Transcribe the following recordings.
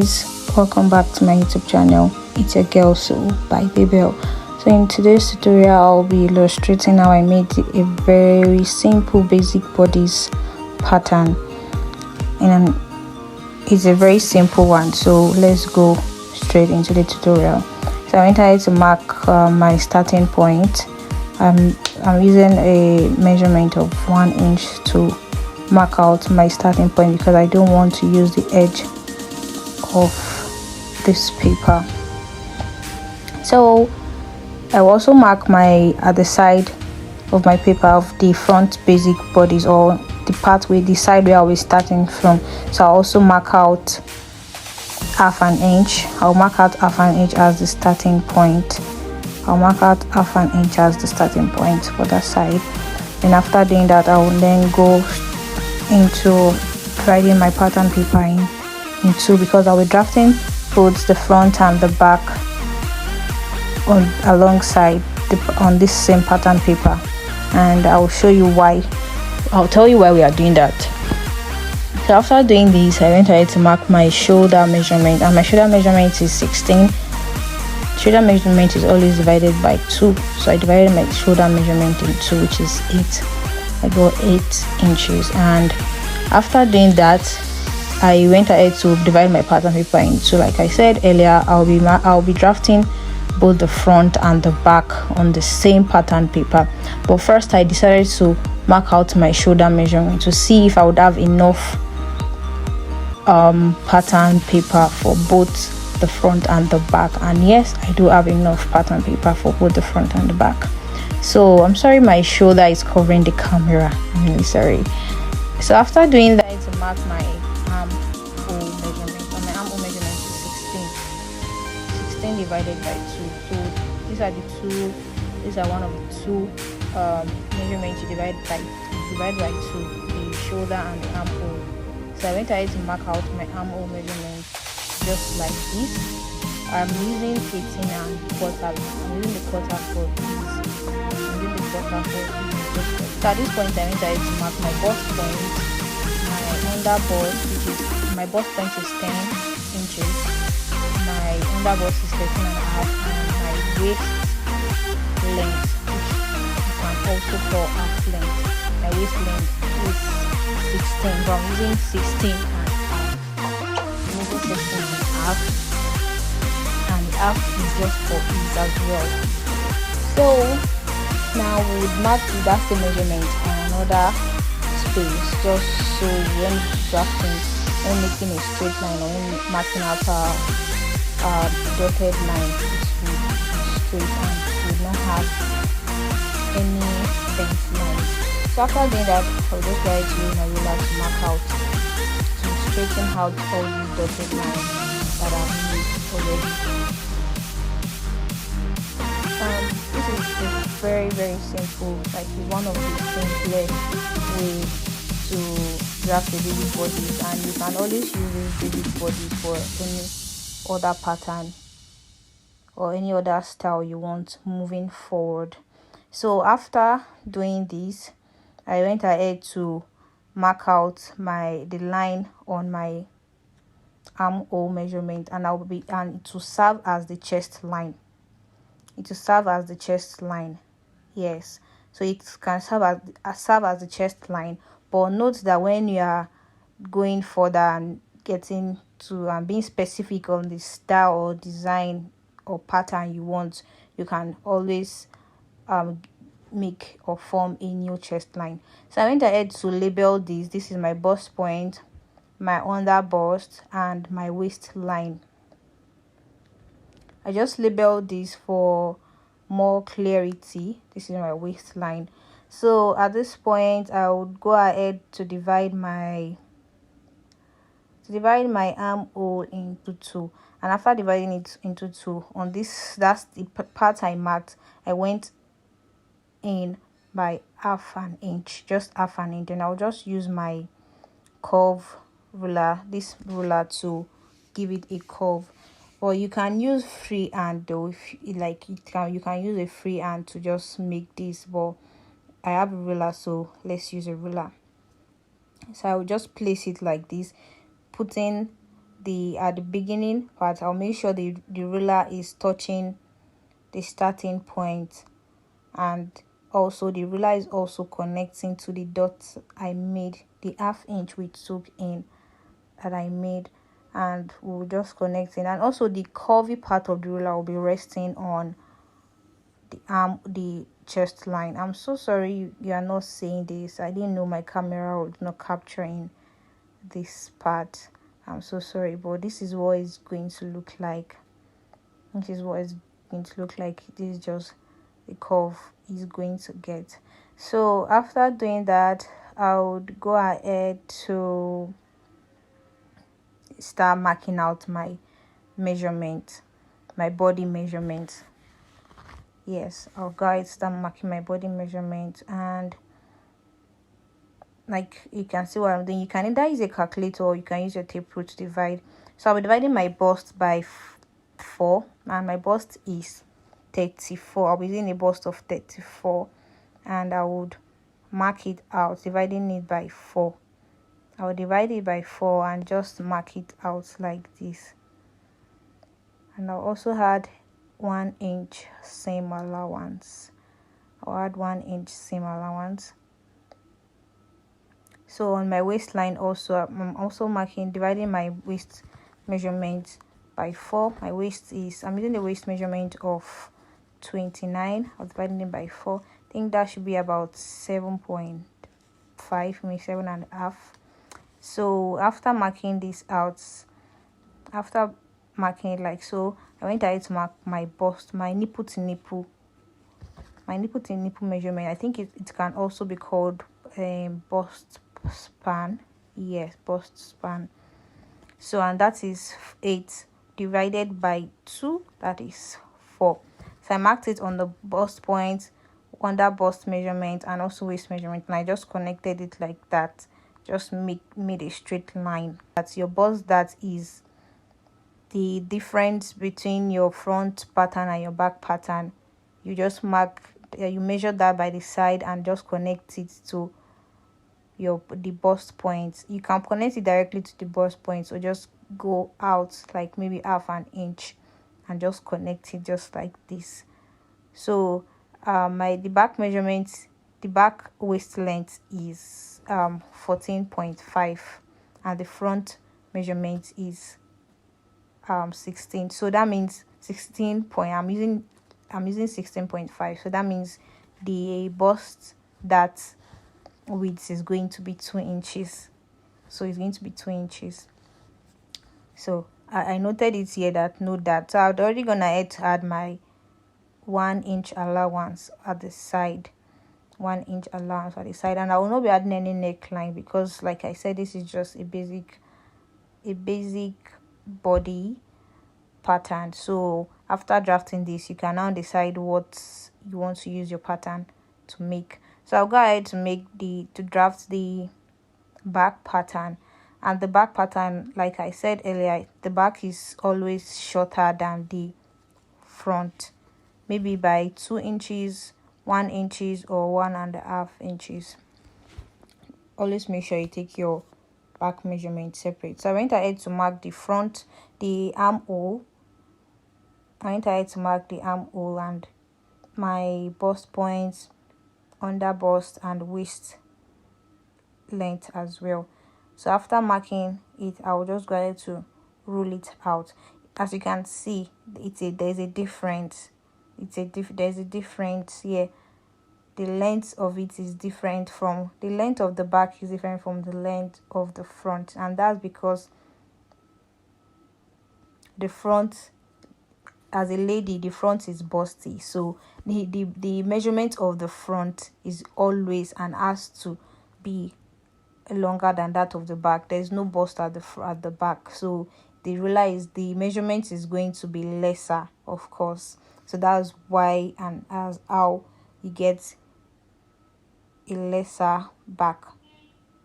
Welcome back to my YouTube channel. It's your girl SewByBebel. So in today's tutorial, I'll be illustrating how I made a very simple basic bodice pattern, and it's a very simple one. So let's go straight into the tutorial. So I went ahead to mark my starting point. I'm using a measurement of 1 inch to mark out my starting point because I don't want to use the edge of this paper. So I also mark at the side of my paper of the front basic bodice, or the part where the side where I was starting from. So I also mark out half an inch. I'll mark out half an inch as the starting point. I'll mark out half an inch as the starting point for that side. And after doing that, I will then go into dividing my pattern paper in two, because I'll be drafting both the front and the back alongside on this same pattern paper, and I'll show you why. I'll tell you why we are doing that. So after doing this, I went ahead to mark my shoulder measurement, and my shoulder measurement is 16. Shoulder measurement is always divided by 2, so I divided my shoulder measurement in 2, which is 8. I got 8 inches. And after doing that, I went ahead to divide my pattern paper in 2. Like I said earlier, I'll be drafting both the front and the back on the same pattern paper. But first, I decided to mark out my shoulder measurement to see if I would have enough pattern paper for both the front and the back. And yes, I do have enough pattern paper for both the front and the back. So I'm sorry my shoulder is covering the camera, I'm really sorry. So after doing that, to mark my armhole measurement, and my armhole measurement is 16 divided by 2. So these are one of the two measurements you divide by 2, the shoulder and the armhole. So I went ahead to mark out my armhole measurement just like this. I'm using 18 and quarter. I'm using the quarter for this. So at this point, I went ahead to mark my bust point, my under bust, which is my bust point is 10 inches, my under bust is 13 and a half, and my waist length, which you can also call half length. My waist length is 16. So I'm using 16 and half, and half is just for ease as well. So now we would mark that same measurement on another space, just so when drafting, when making a straight line, or when marking out a dotted line, it will be straight and would not have any bent lines. So after doing that, I'll just try to use my ruler to mark out, to straighten out all these dotted lines that I've made already. This is very, very simple, like one of the simplest ways to draft a basic bodice, and you can always use this basic bodice for any other pattern or any other style you want moving forward. So after doing this, I went ahead to mark out the line on my armhole measurement, and to serve as the chest line. It will serve as the chest line. Yes, so it can serve as the chest line. But note that when you are going further and getting to and being specific on the style or design or pattern you want, you can always make or form a new chest line. So I went ahead to label this. This is my bust point, my under bust, and my waistline. I just labeled this for more clarity. This is my waistline. So at this point, I would go ahead to divide my armhole into 2. And after dividing it into 2, on this, that's the part I marked, I went in by half an inch, just half an inch, and I'll just use my curve ruler, this ruler, to give it a curve. Or you can use freehand though, if you like. You can use a freehand to just make this, but I have a ruler, so let's use a ruler. So I will just place it like this, putting at the beginning part, I'll make sure the ruler is touching the starting point, and also the ruler is also connecting to the dots I made, the ½ inch we took in that I made, and we'll just connect it. And also the curvy part of the ruler will be resting on the chest line. I'm so sorry you are not seeing this. I didn't know my camera was not capturing this part. I'm so sorry, but this is what it's going to look like. This is what it's going to look like. This is just the curve is going to get. So after doing that, I would go ahead to start marking out my measurement, my body measurement. Yes, I'll go ahead start marking my body measurement, and like you can see what I'm doing. You can either use a calculator or you can use your tape rule to divide. So I'll be dividing my bust by 4, and my bust is 34. I'll be using a bust of 34, and I would mark it out, dividing it by 4. I will divide it by 4 and just mark it out like this. And I'll also add 1 inch seam allowance. I'll add 1 inch seam allowance. So on my waistline also, I'm also dividing my waist measurement by 4. My waist is, I'm using the waist measurement of 29. I'm dividing it by 4. I think that should be about 7.5, maybe 7.5. So after marking this out, after marking it like so, I went ahead to mark my bust, my nipple to nipple measurement. I think it can also be called bust span. Yes, bust span. So, and that is 8 divided by 2, that is 4. So I marked it on the bust point, under bust measurement, and also waist measurement, and I just connected it like that. Just made a straight line. That's your bust. That is the difference between your front pattern and your back pattern. You just you measure that by the side and just connect it to the bust point. You can connect it directly to the bust point, so just go out like maybe ½ inch and just connect it just like this. So the back measurement, the back waist length is 14.5, and the front measurement is 16. So that means 16 point, I'm using 16.5. so that means the bust that width is going to be 2 inches. So it's going to be 2 inches. So I noted it here that note that. So I'm already gonna add my 1 inch allowance at the side. 1 inch allowance at the side, and I will not be adding any neckline because, like I said, this is just a basic body pattern. So after drafting this, you can now decide what you want to use your pattern to make. So I'll go ahead to draft the back pattern. And the back pattern, like I said earlier, the back is always shorter than the front, maybe by 2 inches, 1 inches, or 1.5 inches. Always make sure you take your back measurement separate. So I went ahead to mark the front, the armhole. And my bust points, under bust, and waist length as well. So after marking it, I will just go ahead to rule it out. As you can see, there's a difference. There's a difference here. The length of it is different from the length of the back is different from the length of the front, and that's because the front, as a lady, the front is busty, so the measurement of the front is always and has to be longer than that of the back. There's no bust at the back, so the measurement is going to be lesser, of course. So that's why, and as how you get a lesser back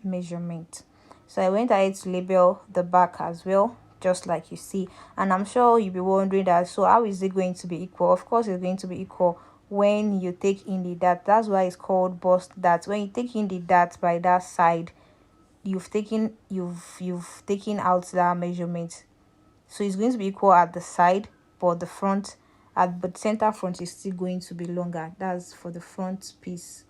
measurement. So I went ahead to label the back as well, just like you see. And I'm sure you'll be wondering that, so how is it going to be equal? Of course it's going to be equal when you take in the dart. That's why it's called bust dart. When you take in the dart by that side, you've taken out that measurement, so it's going to be equal at the side, but the front but center front is still going to be longer. That's for the front piece.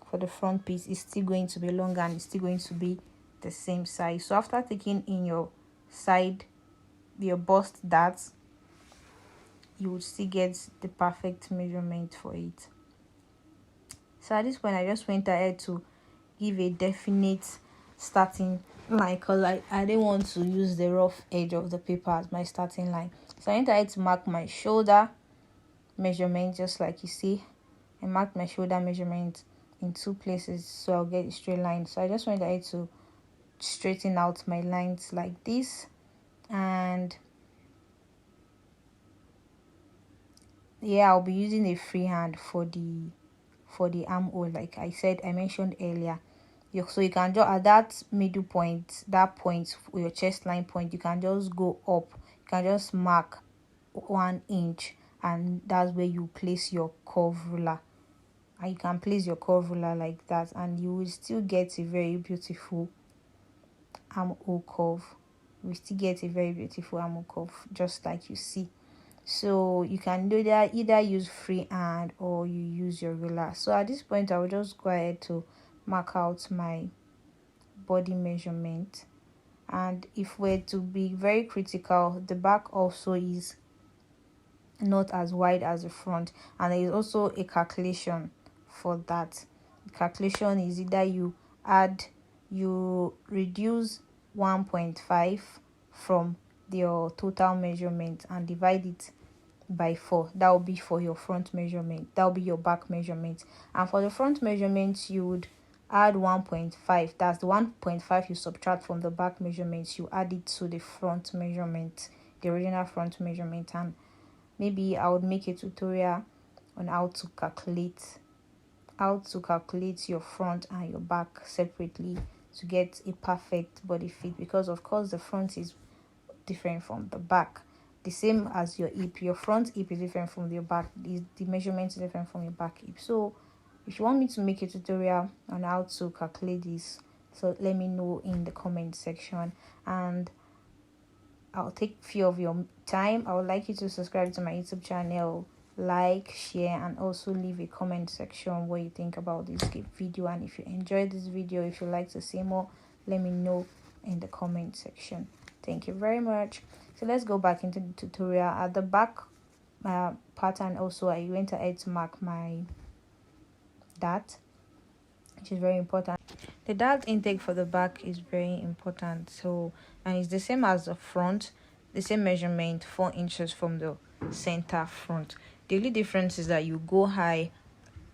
For the front piece, it's still going to be longer and it's still going to be the same size. So after taking in your side, your bust darts, you would still get the perfect measurement for it. So at this point, I just went ahead to give a definite starting line, because I didn't want to use the rough edge of the paper as my starting line. So I went ahead to mark my shoulder measurement, just like you see. I marked my shoulder measurement in 2 places, so I'll get a straight line. So I just went ahead to straighten out my lines like this, and yeah, I'll be using a freehand for the armhole, like I mentioned earlier. So you can just at that middle point, that point, your chest line point, you can just go up. You can just mark 1 inch, and that's where you place your curve ruler. And you can place your curve ruler like that, and you will still get a very beautiful armhole curve. We still get a very beautiful armhole curve, just like you see. So you can do that, either use freehand or you use your ruler. So at this point, I will just go ahead to mark out my body measurement. And if we're to be very critical, the back also is not as wide as the front, and there is also a calculation for that. The calculation is either you reduce 1.5 from your total measurement and divide it by 4. That will be for your front measurement. That will be your back measurement. And for the front measurement, you would add 1.5. That's the 1.5 you subtract from the back measurements. You add it to the front measurement, the original front measurement. And maybe I would make a tutorial on how to calculate your front and your back separately to get a perfect body fit, because of course the front is different from the back. The same as your hip, your front hip is different from your back. The measurement is different from your back hip. So if you want me to make a tutorial on how to calculate this, so let me know in the comment section, and I'll take a few of your time. I would like you to subscribe to my YouTube channel, like, share, and also leave a comment section what you think about this video. And if you enjoyed this video, if you'd like to see more, let me know in the comment section. Thank you very much. So let's go back into the tutorial. At the back pattern also, I went ahead to mark my dart, which is very important. The dart intake for the back is very important. So, and it's the same as the front, the same measurement, 4 inches from the center front. The only difference is that you go high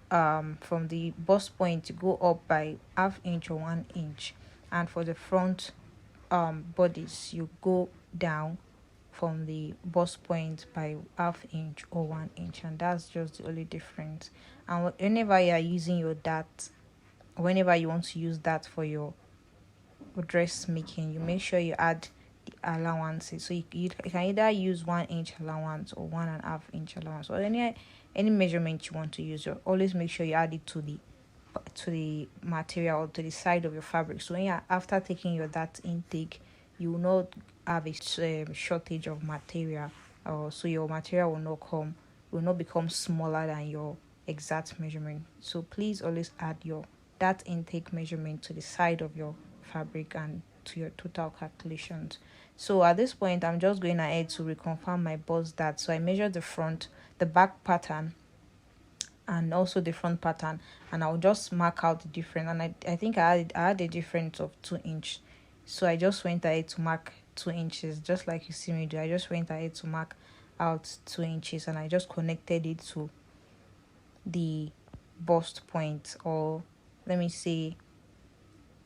from the bust point, you go up by 1/2 inch or 1 inch, and for the front bodice, you go down from the bust point by 1/2 inch or 1 inch, and that's just the only difference. And whenever you are using your dart, whenever you want to use that for your dressmaking, you make sure you add the allowances. So you can either use 1 inch allowance or 1.5 inch allowance, or any measurement you want to use. You always make sure you add it to the material or to the side of your fabric. So when you're after taking your dart intake, you will not have a shortage of material, so your material will not become smaller than your exact measurement. So please always add your dart intake measurement to the side of your fabric and to your total calculations. So at this point, I'm just going ahead to reconfirm my bust dart. So I measured the back pattern and also the front pattern, and I'll just mark out the difference. And I think I had a difference of 2 inch, so I just went ahead to mark 2 inches, just like you see me do. I just went ahead to mark out 2 inches, and I just connected it to the bust point, or let me say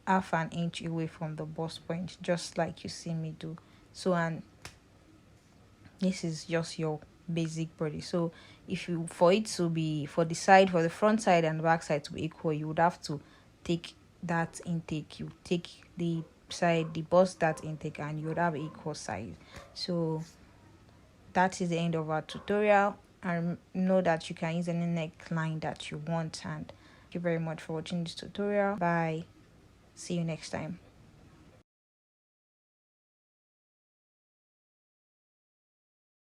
1/2 inch away from the bust point, just like you see me do. So, and this is just your basic body. So if you for the front side and the back side to be equal, you would have to take that intake, you take the bust dart intake, and you would have equal size. So that is the end of our tutorial. And know that you can use any neckline that you want. And thank you very much for watching this tutorial. Bye. See you next time.